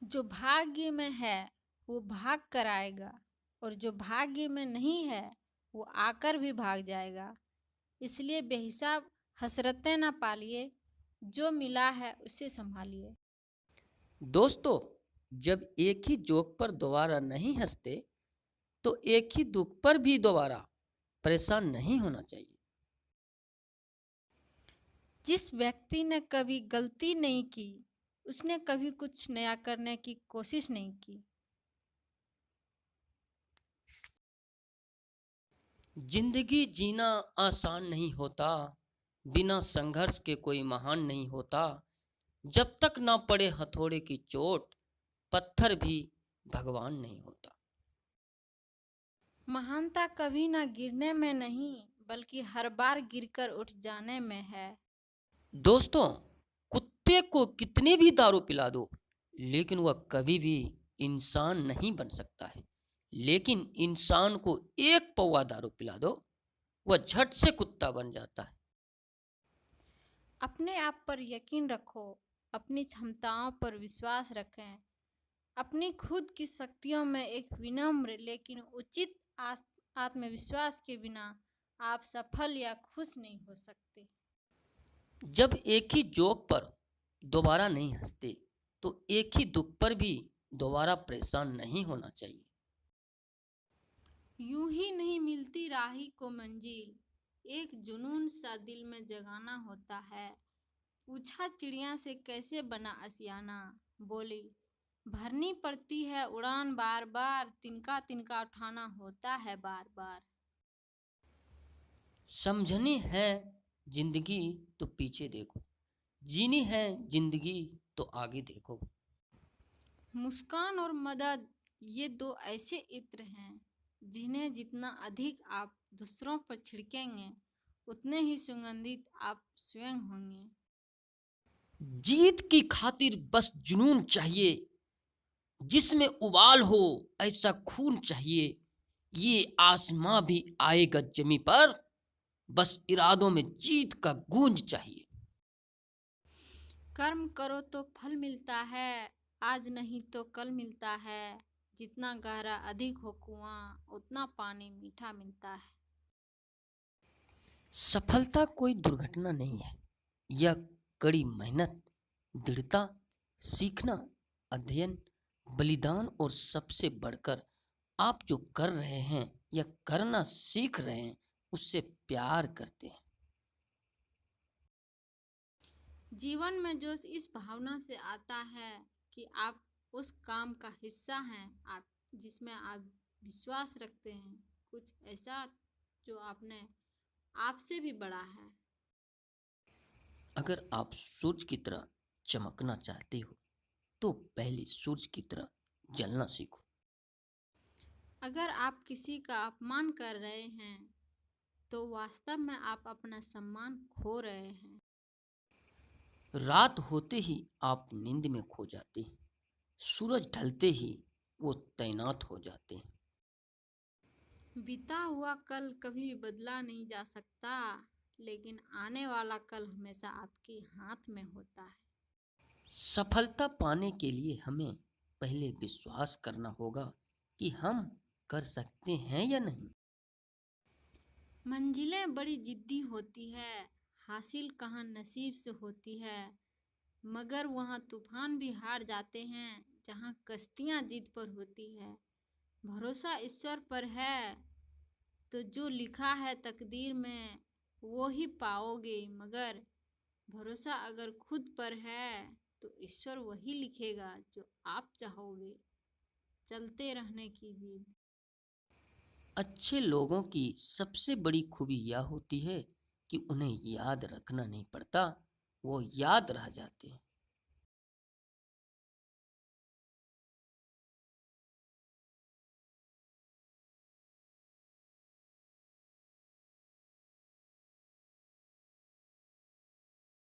जो भाग्य में है वो भाग कर आएगा, और जो भाग्य में नहीं है वो आकर भी भाग जाएगा। इसलिए बेहिसाब हसरतें ना पालिए, जो मिला है उसे संभालिए। दोस्तों, जब एक ही जोक पर दोबारा नहीं हंसते तो एक ही दुख पर भी दोबारा परेशान नहीं होना चाहिए। जिस व्यक्ति ने कभी गलती नहीं की, उसने कभी कुछ नया करने की कोशिश नहीं की। जिंदगी जीना आसान नहीं होता, बिना संघर्ष के कोई महान नहीं होता। जब तक ना पड़े हथौड़े की चोट, पत्थर भी भगवान नहीं होता। महानता कभी ना गिरने में नहीं, बल्कि हर बार गिरकर उठ जाने में है। दोस्तों, कुत्ते को कितनी भी दारू पिला दो, लेकिन वह कभी भी इंसान नहीं बन सकता है। लेकिन इंसान को एक पौवा दारू पिला दो, वह झट से कुत्ता बन जाता है। अपने आप पर यकीन रखो, अपनी क्षमताओं पर विश्वास रखें। अपनी खुद की शक्तियों में एक विनम्र लेकिन उचित आत्मविश्वास के बिना आप सफल या खुश नहीं हो सकते। जब एक ही जोक पर दोबारा नहीं हंसते तो एक ही दुख पर भी दोबारा परेशान नहीं होना चाहिए। यूं ही नहीं मिलती राही को मंजिल, एक जुनून सा दिल में जगाना होता है। पूछा चिड़िया से कैसे बना आशियाना, बोली भरनी पड़ती है उड़ान बार बार, तिनका तिनका उठाना होता है बार बार। समझनी है जिंदगी तो पीछे देखो, जीनी है जिंदगी तो आगे देखो। मुस्कान और मदद, ये दो ऐसे इत्र हैं जिन्हें जितना अधिक आप दूसरों पर छिड़केंगे, उतने ही सुगंधित आप स्वयं होंगे। जीत की खातिर बस जुनून चाहिए, जिसमें उबाल हो ऐसा खून चाहिए। ये आसमां भी आएगा जमी पर, बस इरादों में जीत का गूंज चाहिए। कर्म करो तो फल मिलता है, आज नहीं तो कल मिलता है। जितना गहरा अधिक हो कुआं, उतना पानी मीठा मिलता है। सफलता कोई दुर्घटना नहीं है, यह कड़ी मेहनत, दृढ़ता, सीखना, अध्ययन, बलिदान और सबसे बढ़कर आप जो कर रहे हैं या करना सीख रहे हैं उससे प्यार करते हैं। जीवन में जो इस भावना से आता है कि आप उस काम का हिस्सा हैं, आप जिसमें आप विश्वास रखते हैं, कुछ ऐसा जो आपने आपसे भी बड़ा है। अगर आप सूरज की तरह चमकना चाहते हो तो पहले सूरज की तरह जलना सीखो। अगर आप किसी का अपमान कर रहे हैं, तो वास्तव में आप अपना सम्मान खो रहे हैं। रात होते ही आप नींद में खो जाते हैं, सूरज ढलते ही वो तैनात हो जाते हैं। बीता हुआ कल कभी बदला नहीं जा सकता, लेकिन आने वाला कल हमेशा आपके हाथ में होता है। सफलता पाने के लिए हमें पहले विश्वास करना होगा कि हम कर सकते हैं या नहीं। मंजिलें बड़ी जिद्दी होती है, हासिल कहाँ नसीब से होती है। मगर वहाँ तूफान भी हार जाते हैं जहाँ कश्तियाँ जिद पर होती है। भरोसा ईश्वर पर है तो जो लिखा है तकदीर में वो ही पाओगे, मगर भरोसा अगर खुद पर है तो ईश्वर वही लिखेगा जो आप चाहोगे। चलते रहने की जिद। अच्छे लोगों की सबसे बड़ी खूबी यह होती है कि उन्हें याद रखना नहीं पड़ता, वो याद रह जाते हैं।